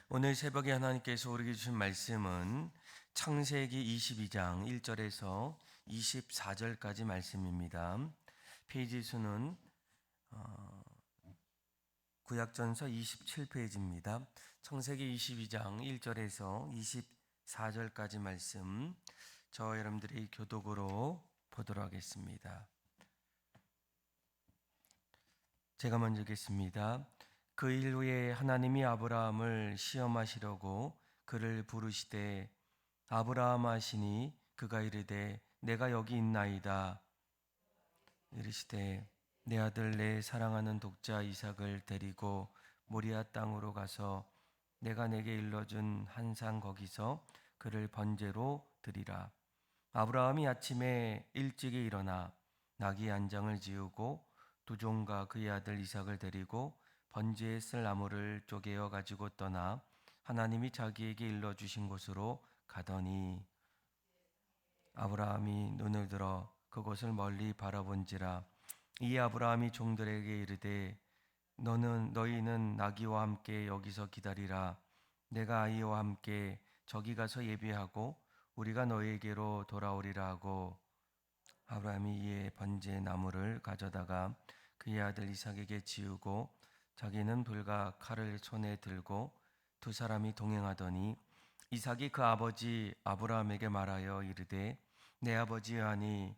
오늘 새벽에 하나님께서 우리에게 주신 말씀은 창세기 22장 1절에서 24절까지 말씀입니다. 페이지 수는 구약전서 27페이지입니다. 창세기 22장 1절에서 24절까지 말씀, 저와 여러분들이 교독으로 보도록 하겠습니다. 제가 먼저 읽겠습니다. 그 일 후에 하나님이 아브라함을 시험하시려고 그를 부르시되 아브라함 하시니 그가 이르되 내가 여기 있나이다. 이르시되 내 아들 내 사랑하는 독자 이삭을 데리고 모리아 땅으로 가서 내가 내게 일러준 한 산 거기서 그를 번제로 드리라. 아브라함이 아침에 일찍이 일어나 나귀 안장을 지우고 두 종과 그의 아들 이삭을 데리고 번제에 쓸 나무를 쪼개어 가지고 떠나 하나님이 자기에게 일러주신 곳으로 가더니 아브라함이 눈을 들어 그곳을 멀리 바라본지라. 이 아브라함이 종들에게 이르되 너희는 나귀와 함께 여기서 기다리라. 내가 아이와 함께 저기 가서 예비하고 우리가 너희에게로 돌아오리라 하고 아브라함이 이에 번제 나무를 가져다가 그의 아들 이삭에게 지우고 자기는 불과 칼을 손에 들고 두 사람이 동행하더니 이삭이 그 아버지 아브라함에게 말하여 이르되 내 아버지 하니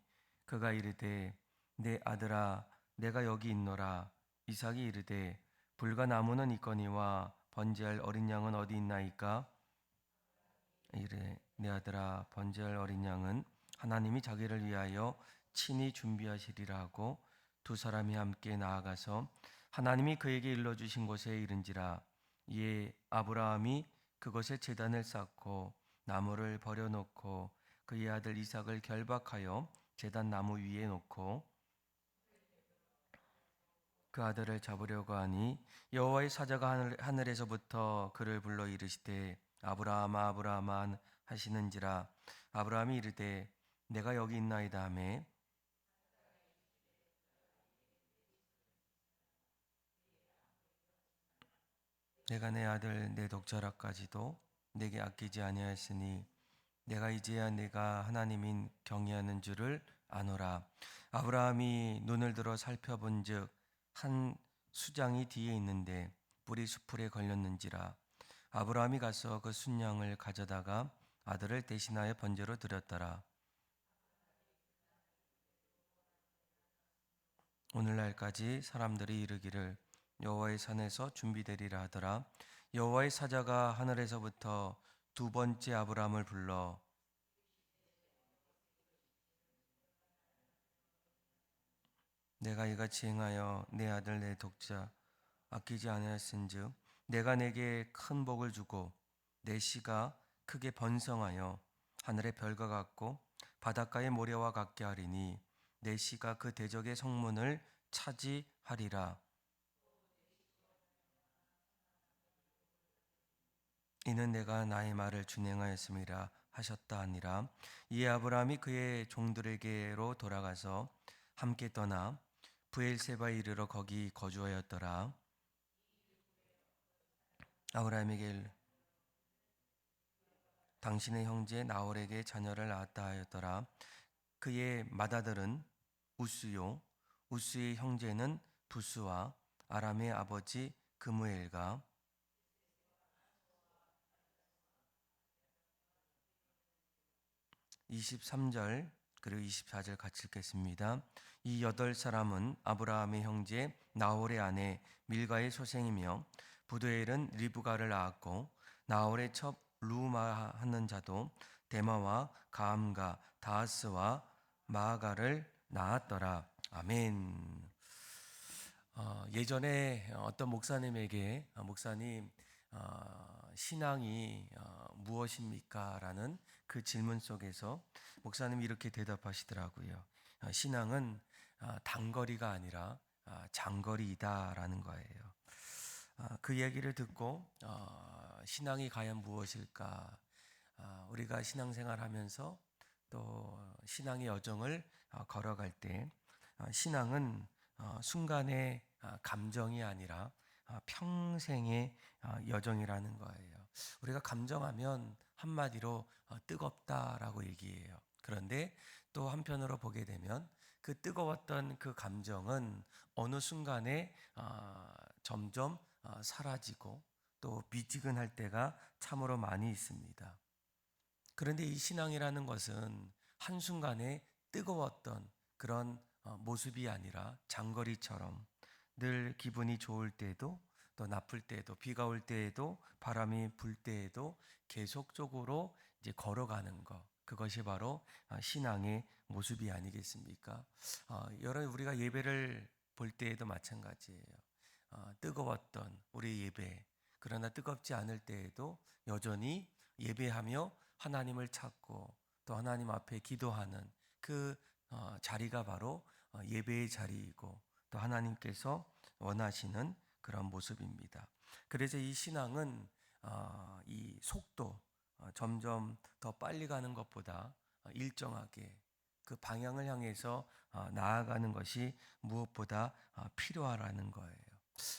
그가 이르되 내 아들아 내가 여기 있노라. 이삭이 이르되 불과 나무는 있거니와 번제할 어린 양은 어디 있나이까? 이르되 내 아들아 번제할 어린 양은 하나님이 자기를 위하여 친히 준비하시리라 하고 두 사람이 함께 나아가서 하나님이 그에게 일러주신 곳에 이른지라. 이에 아브라함이 그곳에 제단을 쌓고 나무를 버려놓고 그의 아들 이삭을 결박하여 제단 나무 위에 놓고 그 아들을 잡으려고 하니 여호와의 사자가 하늘에서부터 그를 불러 이르시되 아브라함아 아브라함아 하시는지라. 아브라함이 이르되 내가 여기 있나이다 하매 내가 내 아들 내 독자라까지도 내게 아끼지 아니하였으니 내가 이제야 내가 하나님인 경외하는 줄을 아노라. 아브라함이 눈을 들어 살펴본즉 한 수장이 뒤에 있는데 뿔이 수풀에 걸렸는지라. 아브라함이 가서 그 순양을 가져다가 아들을 대신하여 번제로 드렸더라. 오늘날까지 사람들이 이르기를 여호와의 산에서 준비되리라 하더라. 여호와의 사자가 하늘에서부터 두 번째 아브라함을 불러 내가 이같이 행하여 내 아들 내 독자 아끼지 아니하였은즉 내가 내게 큰 복을 주고 내 씨가 크게 번성하여 하늘의 별과 같고 바닷가의 모래와 같게 하리니 내 씨가 그 대적의 성문을 차지하리라. 이는 내가 나의 말을 준행하였음이라 하셨다 하니라. 이에 아브라함이 그의 종들에게로 돌아가서 함께 떠나 브엘세바에 이르러 거기 거주하였더라. 아브라함에게 당신의 형제 나홀에게 자녀를 낳았다 하였더라. 그의 맏아들은 우스요 우스의 형제는 부스와 아람의 아버지 그무엘과 23절 그리고 24절 같이 읽겠습니다. 이 8사람은 아브라함의 형제 나홀의 아내 밀가의 소생이며 부두엘은 리브가를 낳았고 나홀의 첩 루마 하는 자도 데마와 가암과 다하스와 마아가를 낳았더라. 아멘. 예전에 어떤 목사님에게 목사님 신앙이 무엇입니까? 라는 그 질문 속에서 목사님이 이렇게 대답하시더라고요. 신앙은 단거리가 아니라 장거리이다 라는 거예요. 그 얘기를 듣고 신앙이 과연 무엇일까? 우리가 신앙생활 하면서 또 신앙의 여정을 걸어갈 때 신앙은 순간의 감정이 아니라 평생의 여정이라는 거예요. 우리가 감정하면 한마디로 뜨겁다라고 얘기해요. 그런데 또 한편으로 보게 되면 그 뜨거웠던 그 감정은 어느 순간에 점점 사라지고 또 미지근할 때가 참으로 많이 있습니다. 그런데 이 신앙이라는 것은 한순간에 뜨거웠던 그런 모습이 아니라 장거리처럼 늘 기분이 좋을 때에도 또 나쁠 때에도 비가 올 때에도 바람이 불 때에도 계속적으로 이제 걸어가는 것, 그것이 바로 신앙의 모습이 아니겠습니까? 여러 우리가 예배를 볼 때에도 마찬가지예요. 뜨거웠던 우리 예배, 그러나 뜨겁지 않을 때에도 여전히 예배하며 하나님을 찾고 또 하나님 앞에 기도하는 그 자리가 바로 예배의 자리이고 또 하나님께서 원하시는 그런 모습입니다. 그래서 이 신앙은 이 속도, 점점 더 빨리 가는 것보다 일정하게 그 방향을 향해서 나아가는 것이 무엇보다 필요하라는 거예요.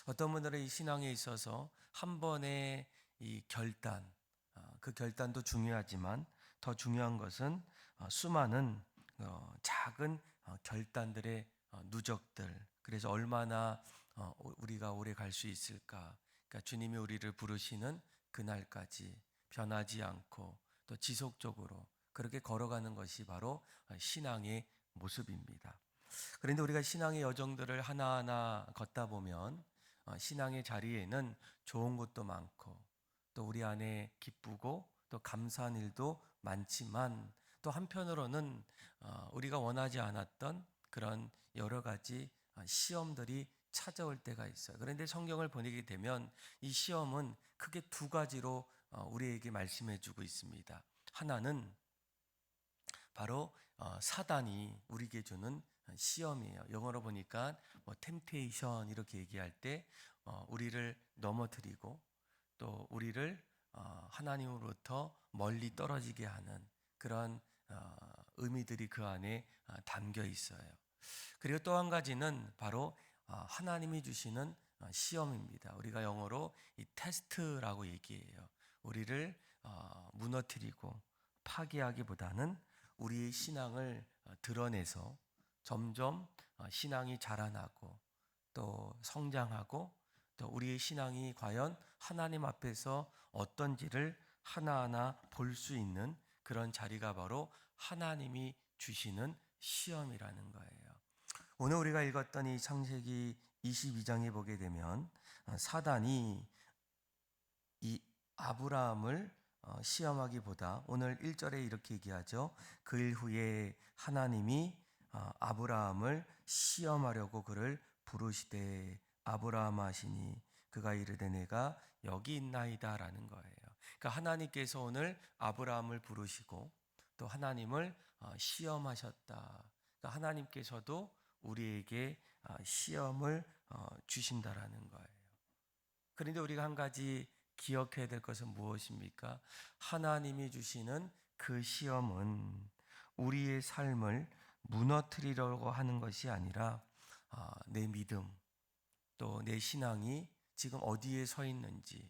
어떤 분들은 이 신앙에 있어서 한 번의 이 결단, 그 결단도 중요하지만 더 중요한 것은 수많은 작은 결단들의 누적들. 그래서 얼마나 우리가 오래 갈 수 있을까? 그러니까 주님이 우리를 부르시는 그날까지 변하지 않고 또 지속적으로 그렇게 걸어가는 것이 바로 신앙의 모습입니다. 그런데 우리가 신앙의 여정들을 하나하나 걷다 보면 신앙의 자리에는 좋은 것도 많고 또 우리 안에 기쁘고 또 감사한 일도 많지만 또 한편으로는 우리가 원하지 않았던 그런 여러 가지 시험들이 찾아올 때가 있어요. 그런데 성경을 보내게 되면 이 시험은 크게 두 가지로 우리에게 말씀해 주고 있습니다. 하나는 바로 사단이 우리에게 주는 시험이에요. 영어로 보니까 뭐 템테이션 이렇게 얘기할 때 우리를 넘어뜨리고 또 우리를 하나님으로부터 멀리 떨어지게 하는 그런 의미들이 그 안에 담겨 있어요. 그리고 또 한 가지는 바로 하나님이 주시는 시험입니다. 우리가 영어로 이 테스트라고 얘기해요. 우리를 무너뜨리고 파괴하기보다는 우리의 신앙을 드러내서 점점 신앙이 자라나고 또 성장하고 또 우리의 신앙이 과연 하나님 앞에서 어떤지를 하나하나 볼 수 있는 그런 자리가 바로 하나님이 주시는 시험이라는 거예요. 오늘 우리가 읽었던 이 창세기 22장에 보게 되면 사단이 이 아브라함을 시험하기보다 오늘 1절에 이렇게 얘기하죠. 그 일 후에 하나님이 아브라함을 시험하려고 그를 부르시되 아브라함 하시니 그가 이르되 내가 여기 있나이다라는 거예요. 그러니까 하나님께서 오늘 아브라함을 부르시고 또 하나님을 시험하셨다. 그러니까 하나님께서도 우리에게 시험을 주신다라는 거예요. 그런데 우리가 한 가지 기억해야 될 것은 무엇입니까? 하나님이 주시는 그 시험은 우리의 삶을 무너뜨리려고 하는 것이 아니라 내 믿음, 또 내 신앙이 지금 어디에 서 있는지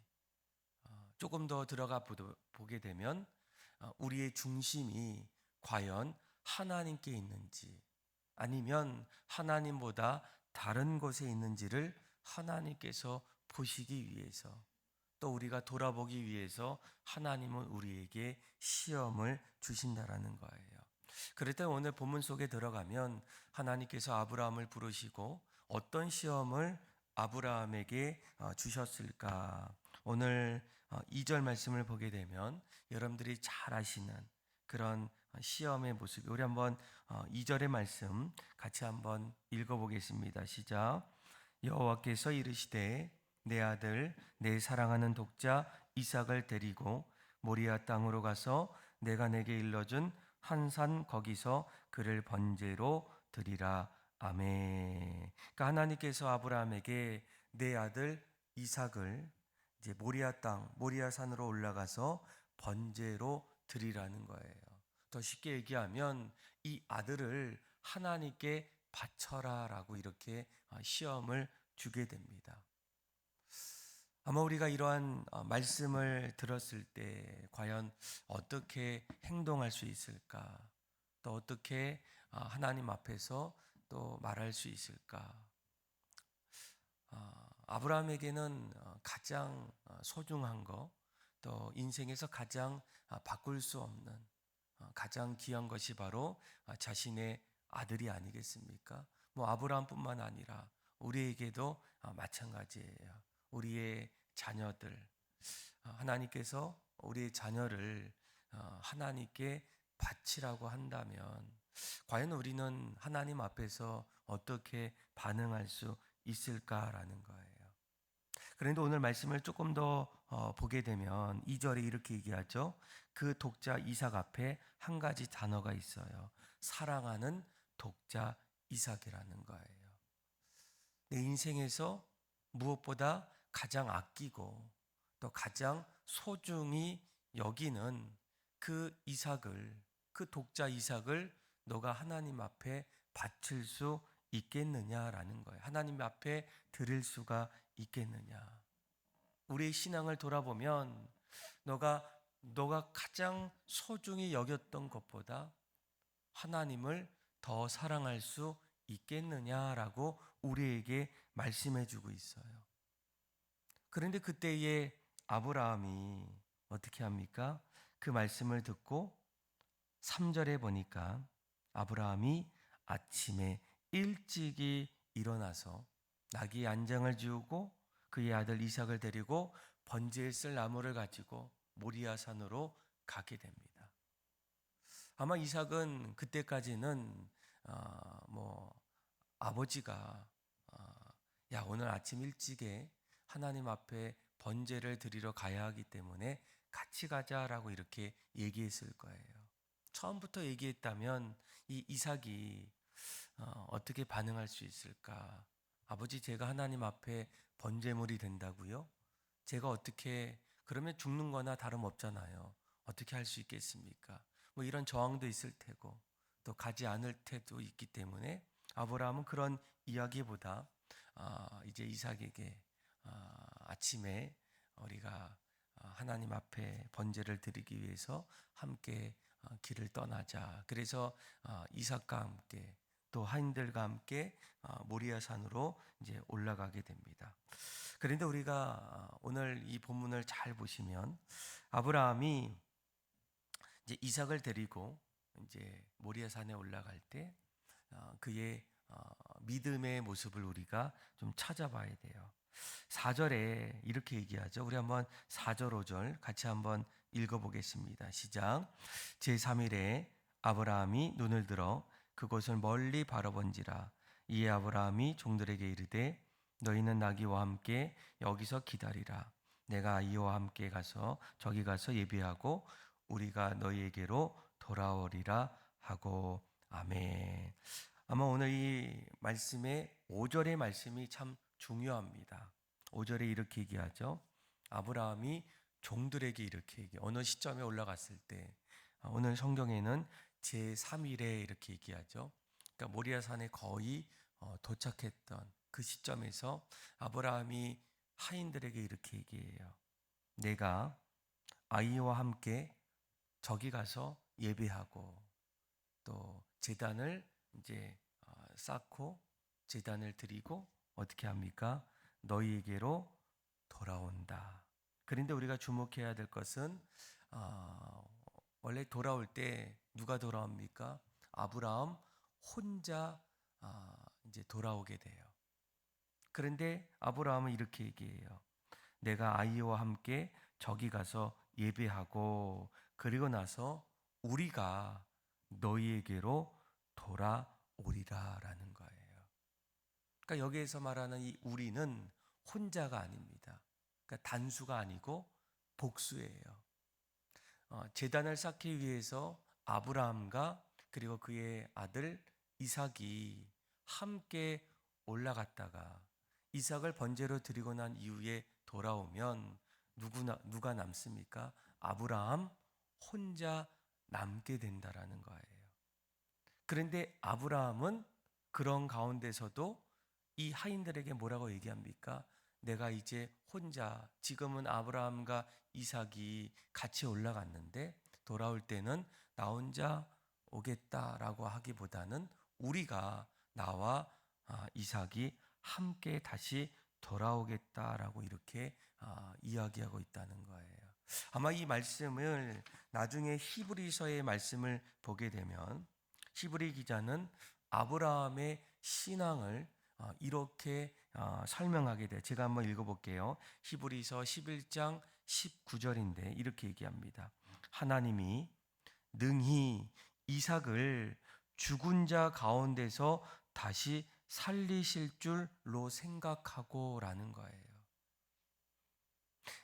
조금 더 들어가 보게 되면 우리의 중심이 과연 하나님께 있는지 아니면 하나님보다 다른 곳에 있는지를 하나님께서 보시기 위해서 또 우리가 돌아보기 위해서 하나님은 우리에게 시험을 주신다라는 거예요. 그럴 때 오늘 본문 속에 들어가면 하나님께서 아브라함을 부르시고 어떤 시험을 아브라함에게 주셨을까? 오늘 2절 말씀을 보게 되면 여러분들이 잘 아시는 그런 시험의 모습. 우리 한번 2절의 말씀 같이 한번 읽어보겠습니다. 시작. 여호와께서 이르시되 내 아들 내 사랑하는 독자 이삭을 데리고 모리아 땅으로 가서 내가 내게 일러준 한 산 거기서 그를 번제로 드리라. 아멘. 그러니까 하나님께서 아브라함에게 내 아들 이삭을 이제 모리아 땅, 모리아 산으로 올라가서 번제로 드리라는 거예요. 더 쉽게 얘기하면 이 아들을 하나님께 바쳐라라고 이렇게 시험을 주게 됩니다. 아마 우리가 이러한 말씀을 들었을 때 과연 어떻게 행동할 수 있을까? 또 어떻게 하나님 앞에서 또 말할 수 있을까? 아브라함에게는 가장 소중한 거, 또 인생에서 가장 바꿀 수 없는 가장 귀한 것이 바로 자신의 아들이 아니겠습니까? 뭐 아브라함뿐만 아니라 우리에게도 마찬가지예요. 우리의 자녀들, 하나님께서 우리의 자녀를 하나님께 바치라고 한다면 과연 우리는 하나님 앞에서 어떻게 반응할 수 있을까라는 거예요. 그런데 오늘 말씀을 조금 더 보게 되면 2절에 이렇게 얘기하죠. 그 독자 이삭 앞에 한 가지 단어가 있어요. 사랑하는 독자 이삭이라는 거예요. 내 인생에서 무엇보다 가장 아끼고 또 가장 소중히 여기는 그 이삭을, 그 독자 이삭을 너가 하나님 앞에 바칠 수 있겠느냐라는 거예요. 하나님 앞에 드릴 수가 있겠느냐. 우리의 신앙을 돌아보면 너가 가장 소중히 여겼던 것보다 하나님을 더 사랑할 수 있겠느냐라고 우리에게 말씀해 주고 있어요. 그런데 그때의 아브라함이 어떻게 합니까? 그 말씀을 듣고 3절에 보니까 아브라함이 아침에 일찍이 일어나서 나귀 안장을 지우고 그의 아들 이삭을 데리고 번제에 쓸 나무를 가지고 모리아 산으로 가게 됩니다. 아마 이삭은 그때까지는 뭐 아버지가 야 오늘 아침 일찍에 하나님 앞에 번제를 드리러 가야 하기 때문에 같이 가자라고 이렇게 얘기했을 거예요. 처음부터 얘기했다면 이 이삭이 어떻게 반응할 수 있을까? 아버지 제가 하나님 앞에 번제물이 된다고요? 제가 어떻게 그러면 죽는 거나 다름없잖아요. 어떻게 할 수 있겠습니까? 뭐 이런 저항도 있을 테고 또 가지 않을 테도 있기 때문에 아브라함은 그런 이야기보다 이제 이삭에게 아침에 우리가 하나님 앞에 번제를 드리기 위해서 함께 길을 떠나자. 그래서 이삭과 함께 또 하인들과 함께 모리아 산으로 이제 올라가게 됩니다. 그런데 우리가 오늘 이 본문을 잘 보시면 아브라함이 이제 이삭을 데리고 이제 모리아 산에 올라갈 때 그의 믿음의 모습을 우리가 좀 찾아봐야 돼요. 4절에 이렇게 얘기하죠. 우리 한번 4절 5절 같이 한번 읽어보겠습니다. 시작. 제3일에 아브라함이 눈을 들어 그곳을 멀리 바라본지라 이에 아브라함이 종들에게 이르되 너희는 나귀와 함께 여기서 기다리라. 내가 아이와 함께 가서 저기 가서 예비하고 우리가 너희에게로 돌아오리라 하고 아멘. 아마 오늘 이 말씀의 5절의 말씀이 참 중요합니다. 5절에 이렇게 얘기하죠. 아브라함이 종들에게 이렇게 얘기. 어느 시점에 올라갔을 때 오늘 성경에는 제3일에 이렇게 얘기하죠. 그러니까 모리아산에 거의 도착했던 그 시점에서 아브라함이 하인들에게 이렇게 얘기해요. 내가 아이와 함께 저기 가서 예배하고 또 제단을 이제 쌓고 제단을 드리고 어떻게 합니까? 너희에게로 돌아온다. 그런데 우리가 주목해야 될 것은 원래 돌아올 때 누가 돌아옵니까? 아브라함 혼자 이제 돌아오게 돼요. 그런데 아브라함은 이렇게 얘기해요. 내가 아이와 함께 저기 가서 예배하고 그리고 나서 우리가 너희에게로 돌아오리라라는 거예요. 그러니까 여기에서 말하는 이 우리는 혼자가 아닙니다. 그러니까 단수가 아니고 복수예요. 제단을 쌓기 위해서 아브라함과 그리고 그의 아들 이삭이 함께 올라갔다가 이삭을 번제로 드리고 난 이후에 돌아오면 누가 남습니까? 아브라함 혼자 남게 된다라는 거예요. 그런데 아브라함은 그런 가운데서도 이 하인들에게 뭐라고 얘기합니까? 내가 이제 혼자, 지금은 아브라함과 이삭이 같이 올라갔는데 돌아올 때는 나 혼자 오겠다라고 하기보다는 우리가, 나와 이삭이 함께 다시 돌아오겠다라고 이렇게 이야기하고 있다는 거예요. 아마 이 말씀을 나중에 히브리서의 말씀을 보게 되면 히브리 기자는 아브라함의 신앙을 이렇게 설명하게 돼요. 제가 한번 읽어볼게요. 히브리서 11장 19절인데 이렇게 얘기합니다. 하나님이 능히 이삭을 죽은 자 가운데서 다시 살리실 줄로 생각하고 라는 거예요.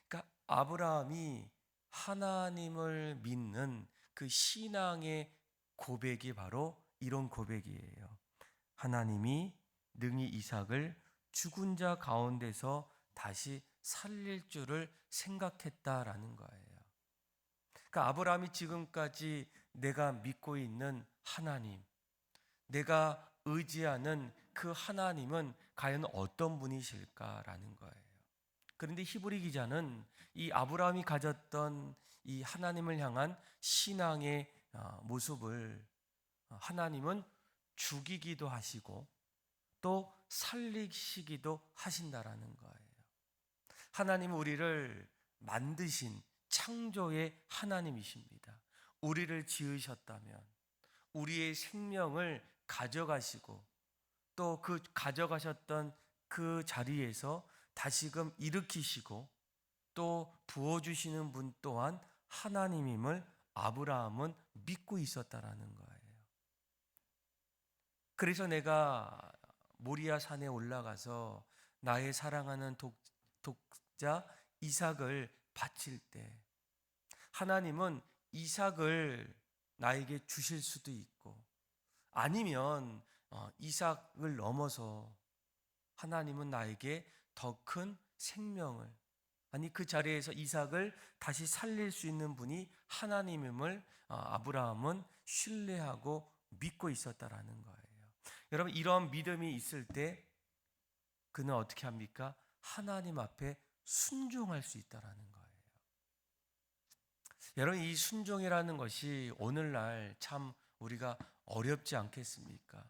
그러니까 아브라함이 하나님을 믿는 그 신앙의 고백이 바로 이런 고백이에요. 하나님이 능히 이삭을 죽은 자 가운데서 다시 살릴 줄을 생각했다라는 거예요. 그러니까 아브라함이 지금까지 내가 믿고 있는 하나님, 내가 의지하는 그 하나님은 과연 어떤 분이실까라는 거예요. 그런데 히브리 기자는 이 아브라함이 가졌던 이 하나님을 향한 신앙의 모습을 하나님은 죽이기도 하시고 또 살리시기도 하신다라는 거예요. 하나님은 우리를 만드신 창조의 하나님이십니다. 우리를 지으셨다면 우리의 생명을 가져가시고 또 그 가져가셨던 그 자리에서 다시금 일으키시고 또 부어주시는 분 또한 하나님임을 아브라함은 믿고 있었다라는 거예요. 그래서 내가 모리아 산에 올라가서 나의 사랑하는 독자 이삭을 바칠 때 하나님은 이삭을 나에게 주실 수도 있고 아니면 이삭을 넘어서 하나님은 나에게 더 큰 생명을, 아니 그 자리에서 이삭을 다시 살릴 수 있는 분이 하나님임을 아브라함은 신뢰하고 믿고 있었다라는 거예요. 여러분, 이런 믿음이 있을 때 그는 어떻게 합니까? 하나님 앞에 순종할 수 있다라는 거예요. 여러분, 이 순종이라는 것이 오늘날 참 우리가 어렵지 않겠습니까?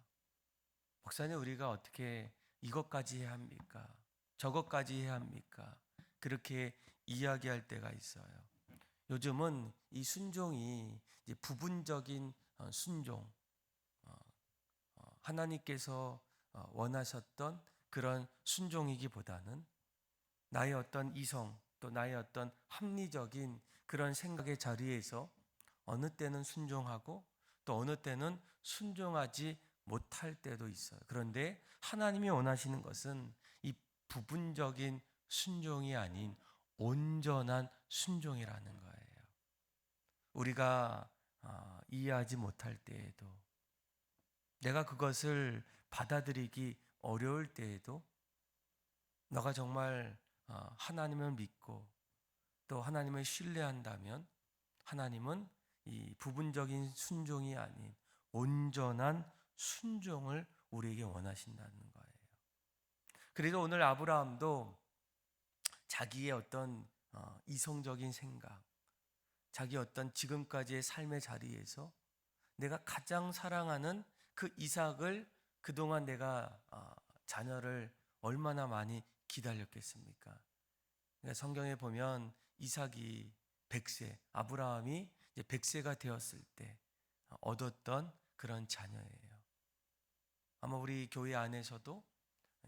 목사님, 우리가 어떻게 이것까지 해야 합니까? 저것까지 해야 합니까? 그렇게 이야기할 때가 있어요. 요즘은 이 순종이 이제 부분적인 순종, 하나님께서 원하셨던 그런 순종이기보다는 나의 어떤 이성 또 나의 어떤 합리적인 그런 생각의 자리에서 어느 때는 순종하고 또 어느 때는 순종하지 못할 때도 있어요. 그런데 하나님이 원하시는 것은 이 부분적인 순종이 아닌 온전한 순종이라는 거예요. 우리가 이해하지 못할 때에도, 내가 그것을 받아들이기 어려울 때에도 너가 정말 하나님을 믿고 또 하나님을 신뢰한다면 하나님은 이 부분적인 순종이 아닌 온전한 순종을 우리에게 원하신다는 거예요. 그래서 오늘 아브라함도 자기의 어떤 이성적인 생각, 자기 어떤 지금까지의 삶의 자리에서 내가 가장 사랑하는 그 이삭을 그동안 내가 자녀를 얼마나 많이 기다렸겠습니까? 그러니까 성경에 보면 이삭이 100세, 아브라함이 이제 100세가 되었을 때 얻었던 그런 자녀예요. 아마 우리 교회 안에서도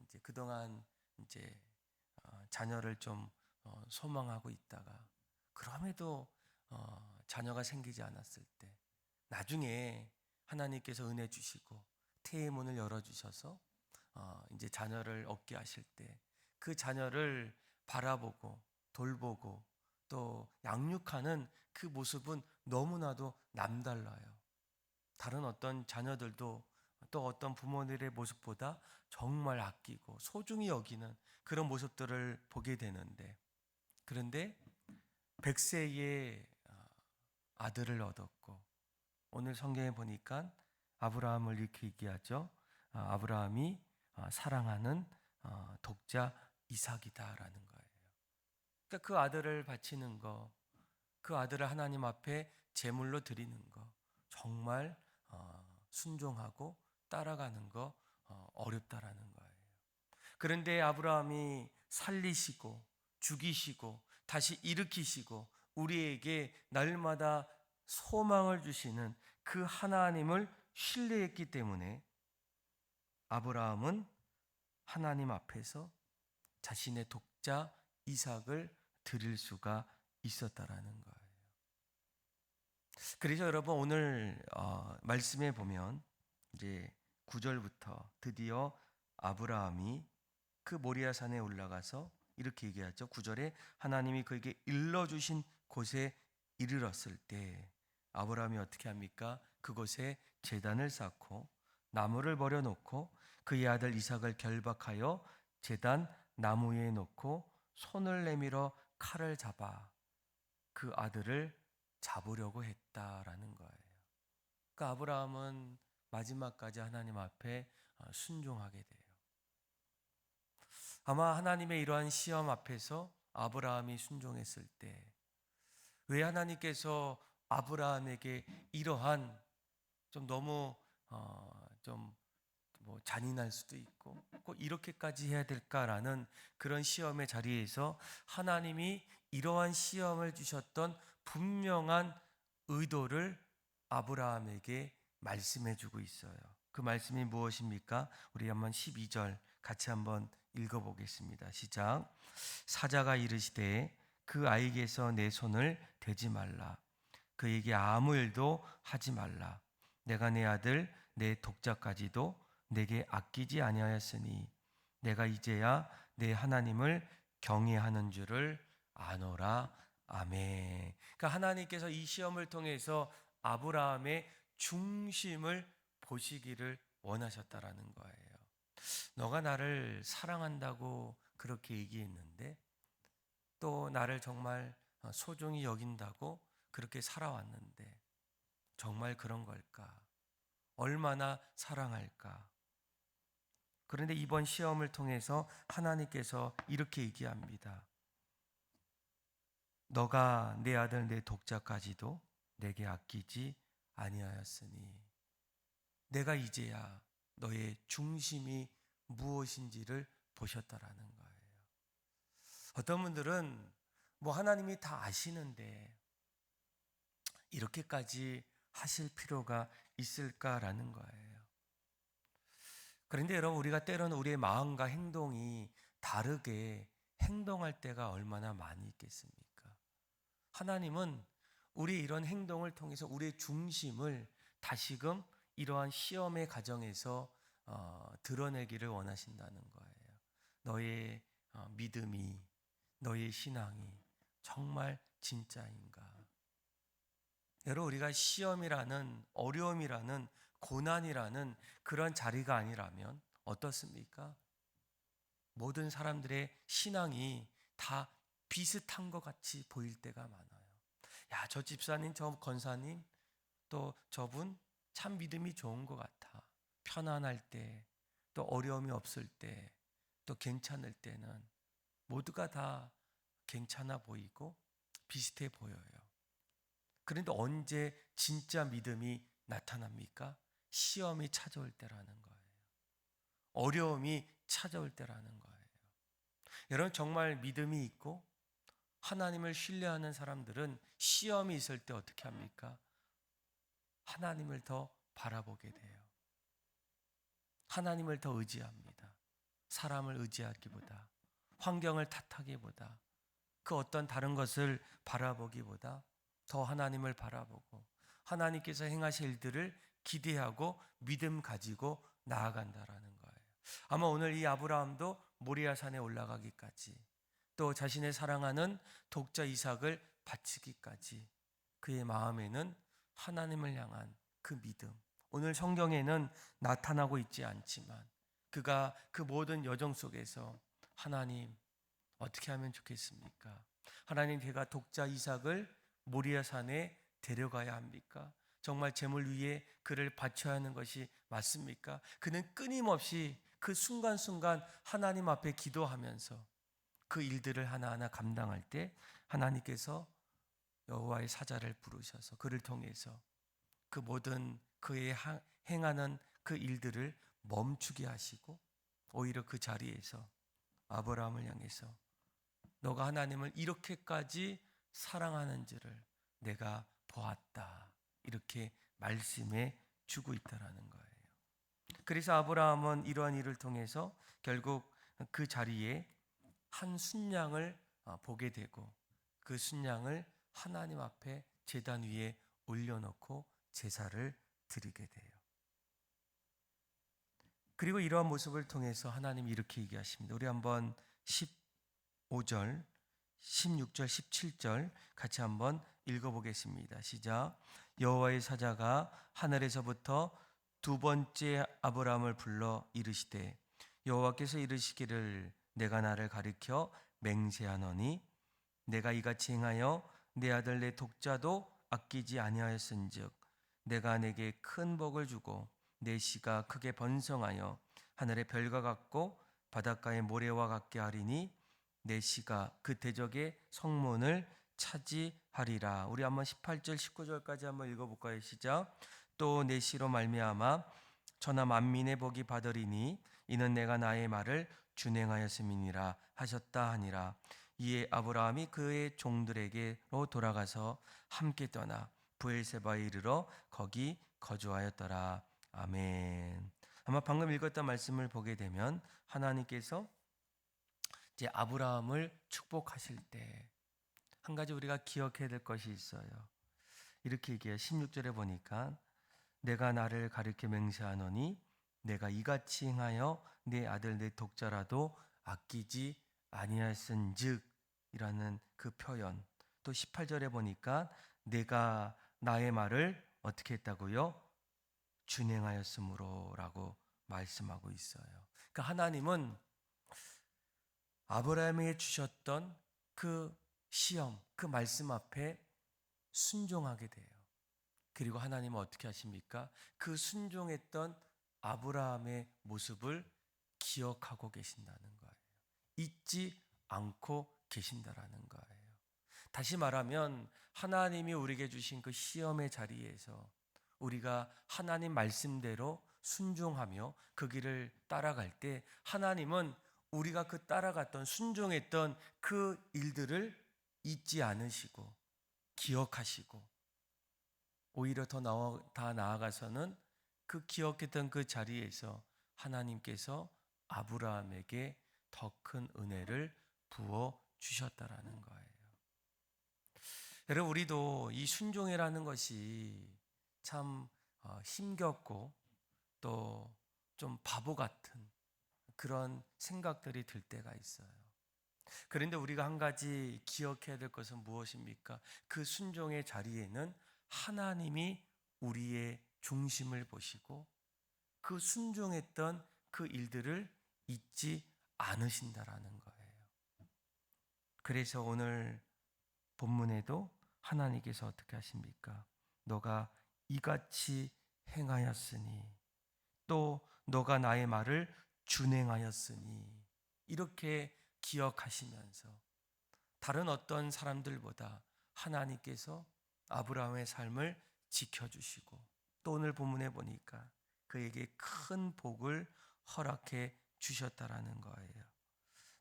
이제 그동안 이제 자녀를 좀 소망하고 있다가 그럼에도 자녀가 생기지 않았을 때 나중에 하나님께서 은혜 주시고 태의 문을 열어 주셔서 이제 자녀를 얻게 하실 때 그 자녀를 바라보고 돌보고 또 양육하는 그 모습은 너무나도 남달라요. 다른 어떤 자녀들도 또 어떤 부모들의 모습보다 정말 아끼고 소중히 여기는 그런 모습들을 보게 되는데, 그런데 100세의 아들을 얻었고 오늘 성경에 보니까 아브라함을 이렇게 얘기하죠. 아브라함이 사랑하는 독자 이삭이다라는 거예요. 그러니까 그 아들을 바치는 거, 그 아들을 하나님 앞에 제물로 드리는 거, 정말 순종하고 따라가는 거 어렵다라는 거예요. 그런데 아브라함이 살리시고 죽이시고 다시 일으키시고 우리에게 날마다 소망을 주시는 그 하나님을 신뢰했기 때문에 아브라함은 하나님 앞에서 자신의 독자 이삭을 드릴 수가 있었다라는 거예요. 그래서 여러분 오늘 말씀에 보면 이제 9절부터 드디어 아브라함이 그 모리아 산에 올라가서 이렇게 얘기하죠. 9절에 하나님이 그에게 일러주신 곳에 이르렀을 때 아브라함이 어떻게 합니까? 그곳에 제단을 쌓고 나무를 버려놓고 그의 아들 이삭을 결박하여 제단 나무 위에 놓고 손을 내밀어 칼을 잡아 그 아들을 잡으려고 했다라는 거예요. 그러니까 아브라함은 마지막까지 하나님 앞에 순종하게 돼요. 아마 하나님의 이러한 시험 앞에서 아브라함이 순종했을 때 왜 하나님께서 아브라함에게 이러한 좀 너무 좀 뭐 잔인할 수도 있고 꼭 이렇게까지 해야 될까라는 그런 시험의 자리에서 하나님이 이러한 시험을 주셨던 분명한 의도를 아브라함에게 말씀해 주고 있어요. 그 말씀이 무엇입니까? 우리 한번 12절 같이 한번 읽어보겠습니다. 시작. 사자가 이르시되 그 아이에게서 내 손을 대지 말라. 그에게 아무 일도 하지 말라. 내가 내 아들 내 독자까지도 내게 아끼지 아니하였으니 내가 이제야 내 하나님을 경외하는 줄을 아노라. 아멘. 그러니까 하나님께서 이 시험을 통해서 아브라함의 중심을 보시기를 원하셨다라는 거예요. 너가 나를 사랑한다고 그렇게 얘기했는데 또 나를 정말 소중히 여긴다고 그렇게 살아왔는데 정말 그런 걸까? 얼마나 사랑할까? 그런데 이번 시험을 통해서 하나님께서 이렇게 얘기합니다. 너가 내 아들 내 독자까지도 내게 아끼지 아니하였으니 내가 이제야 너의 중심이 무엇인지를 보셨다라는 거예요. 어떤 분들은 뭐 하나님이 다 아시는데 이렇게까지 하실 필요가 있을까라는 거예요. 그런데 여러분 우리가 때로는 우리의 마음과 행동이 다르게 행동할 때가 얼마나 많이 있겠습니까? 하나님은 우리 이런 행동을 통해서 우리의 중심을 다시금 이러한 시험의 과정에서 드러내기를 원하신다는 거예요. 너의 믿음이, 너의 신앙이 정말 진짜인가? 여러분 우리가 시험이라는 어려움이라는 고난이라는 그런 자리가 아니라면 어떻습니까? 모든 사람들의 신앙이 다 비슷한 것 같이 보일 때가 많아요. 야, 저 집사님, 저 권사님, 또 저분 참 믿음이 좋은 것 같아. 편안할 때, 또 어려움이 없을 때, 또 괜찮을 때는 모두가 다 괜찮아 보이고 비슷해 보여요. 그런데 언제 진짜 믿음이 나타납니까? 시험이 찾아올 때라는 거예요. 어려움이 찾아올 때라는 거예요. 여러분 정말 믿음이 있고 하나님을 신뢰하는 사람들은 시험이 있을 때 어떻게 합니까? 하나님을 더 바라보게 돼요. 하나님을 더 의지합니다. 사람을 의지하기보다, 환경을 탓하기보다, 그 어떤 다른 것을 바라보기보다 더 하나님을 바라보고 하나님께서 행하실 일들을 기대하고 믿음 가지고 나아간다라는 거예요. 아마 오늘 이 아브라함도 모리아 산에 올라가기까지 또 자신의 사랑하는 독자 이삭을 바치기까지 그의 마음에는 하나님을 향한 그 믿음, 오늘 성경에는 나타나고 있지 않지만 그가 그 모든 여정 속에서 하나님 어떻게 하면 좋겠습니까? 하나님 제가 독자 이삭을 모리아 산에 데려가야 합니까? 정말 제물 위에 그를 바쳐야 하는 것이 맞습니까? 그는 끊임없이 그 순간순간 하나님 앞에 기도하면서 그 일들을 하나하나 감당할 때 하나님께서 여호와의 사자를 부르셔서 그를 통해서 그 모든 그의 행하는 그 일들을 멈추게 하시고 오히려 그 자리에서 아브라함을 향해서 너가 하나님을 이렇게까지 사랑하는지를 내가 보았다. 이렇게 말씀해 주고 있다라는 거예요. 그래서 아브라함은 이러한 일을 통해서 결국 그 자리에 한 순양을 보게 되고 그 순양을 하나님 앞에 제단 위에 올려놓고 제사를 드리게 돼요. 그리고 이러한 모습을 통해서 하나님이 이렇게 얘기하십니다. 우리 한번 15절, 16절, 17절 같이 한번 읽어보겠습니다. 시작. 여호와의 사자가 하늘에서부터 두 번째 아브라함을 불러 이르시되 여호와께서 이르시기를 내가 나를 가리켜 맹세하노니 내가 이같이 행하여 내 아들 내 독자도 아끼지 아니하였은즉 내가 내게 큰 복을 주고 내 씨가 크게 번성하여 하늘의 별과 같고 바닷가의 모래와 같게 하리니 내 씨가 그 대적의 성문을 차지하리라. 우리 한번 18절 19절까지 한번 읽어볼까요? 시작. 또 내 씨로 말미암아 천하 만민의 복이 받으리니 이는 내가 나의 말을 준행하였음이니라 하셨다 하니라. 이에 아브라함이 그의 종들에게로 돌아가서 함께 떠나 브엘세바에 이르러 거기 거주하였더라. 아멘. 아마 방금 읽었던 말씀을 보게 되면 하나님께서 이제 아브라함을 축복하실 때 한 가지 우리가 기억해야 될 것이 있어요. 이렇게 얘기해요. 16절에 보니까 내가 나를 가리켜 맹세하노니 내가 이같이 행하여 내 아들 내 독자라도 아끼지 아니하였은즉 이라는 그 표현. 또 18절에 보니까 내가 나의 말을 어떻게 했다고요? 준행하였으므로라고 말씀하고 있어요. 그러니까 하나님은 아브라함에게 주셨던 그 시험, 그 말씀 앞에 순종하게 돼요. 그리고 하나님은 어떻게 하십니까? 그 순종했던 아브라함의 모습을 기억하고 계신다는 거예요. 잊지 않고 계신다라는 거예요. 다시 말하면 하나님이 우리에게 주신 그 시험의 자리에서 우리가 하나님 말씀대로 순종하며 그 길을 따라갈 때 하나님은 우리가 그 따라갔던 순종했던 그 일들을 잊지 않으시고 기억하시고 오히려 더 나아가서는 그 기억했던 그 자리에서 하나님께서 아브라함에게 더 큰 은혜를 부어 주셨다라는 거예요. 여러분 우리도 이 순종이라는 것이 참 힘겹고 또 좀 바보 같은 그런 생각들이 들 때가 있어요. 그런데 우리가 한 가지 기억해야 될 것은 무엇입니까? 그 순종의 자리에는 하나님이 우리의 중심을 보시고 그 순종했던 그 일들을 잊지 않으신다라는 거예요. 그래서 오늘 본문에도 하나님께서 어떻게 하십니까? 너가 이같이 행하였으니 또 너가 나의 말을 준행하였으니 이렇게 기억하시면서 다른 어떤 사람들보다 하나님께서 아브라함의 삶을 지켜주시고 또 오늘 본문에 보니까 그에게 큰 복을 허락해 주셨다라는 거예요.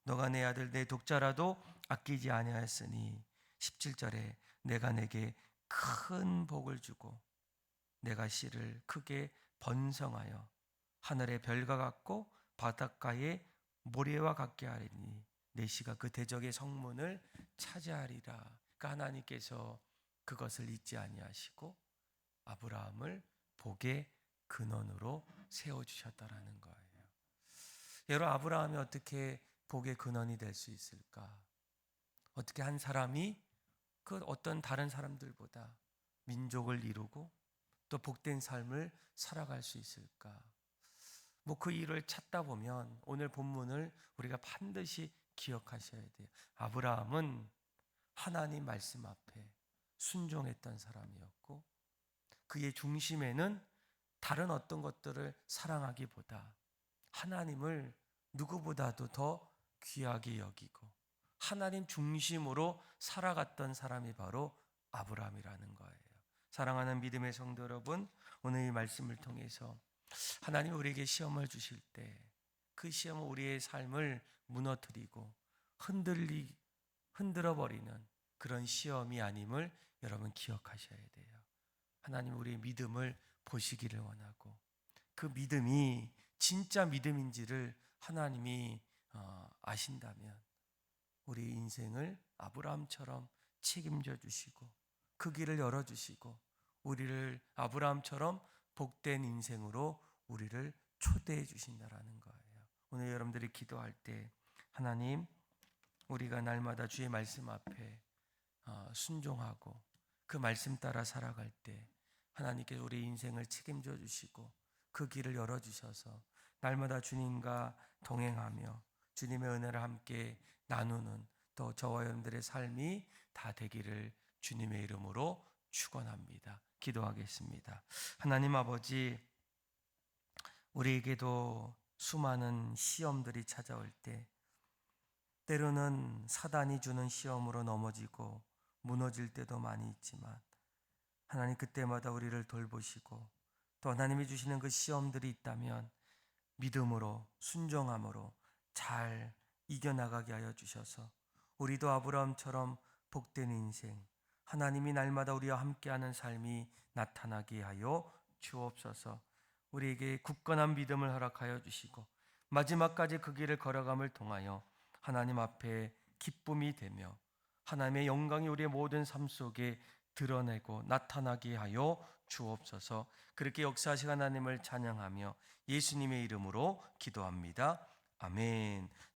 너가 내 아들 내 독자라도 아끼지 아니하였으니 17절에 내가 내게 큰 복을 주고 내가 씨를 크게 번성하여 하늘의 별과 같고 바닷가의 모래와 같게 하리니 내 씨가 그 대적의 성문을 차지하리라. 그러니까 하나님께서 그것을 잊지 아니하시고 아브라함을 복의 근원으로 세워주셨다라는 거예요. 여러분 아브라함이 어떻게 복의 근원이 될 수 있을까? 어떻게 한 사람이 그 어떤 다른 사람들보다 민족을 이루고 또 복된 삶을 살아갈 수 있을까? 뭐 그 일을 찾다 보면 오늘 본문을 우리가 반드시 기억하셔야 돼요. 아브라함은 하나님 말씀 앞에 순종했던 사람이었고 그의 중심에는 다른 어떤 것들을 사랑하기보다 하나님을 누구보다도 더 귀하게 여기고 하나님 중심으로 살아갔던 사람이 바로 아브라함이라는 거예요. 사랑하는 믿음의 성도 여러분, 오늘 이 말씀을 통해서 하나님 우리에게 시험을 주실 때 그 시험은 우리의 삶을 무너뜨리고 흔들어버리는 그런 시험이 아님을 여러분 기억하셔야 돼요. 하나님 우리의 믿음을 보시기를 원하고 그 믿음이 진짜 믿음인지를 하나님이 아신다면 우리 인생을 아브라함처럼 책임져 주시고 그 길을 열어주시고 우리를 아브라함처럼 복된 인생으로 우리를 초대해 주신다라는 거예요. 오늘 여러분들이 기도할 때 하나님 우리가 날마다 주의 말씀 앞에 순종하고 그 말씀 따라 살아갈 때 하나님께서 우리 인생을 책임져 주시고 그 길을 열어주셔서 날마다 주님과 동행하며 주님의 은혜를 함께 나누는 또 저와 여러분들의 삶이 다 되기를 주님의 이름으로 축원합니다. 기도하겠습니다. 하나님 아버지, 우리에게도 수많은 시험들이 찾아올 때 때로는 사단이 주는 시험으로 넘어지고 무너질 때도 많이 있지만 하나님 그때마다 우리를 돌보시고 또 하나님이 주시는 그 시험들이 있다면 믿음으로 순종함으로 잘 이겨나가게 하여 주셔서 우리도 아브라함처럼 복된 인생 하나님이 날마다 우리와 함께하는 삶이 나타나게 하여 주옵소서. 우리에게 굳건한 믿음을 허락하여 주시고 마지막까지 그 길을 걸어감을 통하여 하나님 앞에 기쁨이 되며 하나님의 영광이 우리의 모든 삶 속에 드러내고 나타나게 하여 주옵소서. 그렇게 역사하신 하나님을 찬양하며 예수님의 이름으로 기도합니다. 아멘.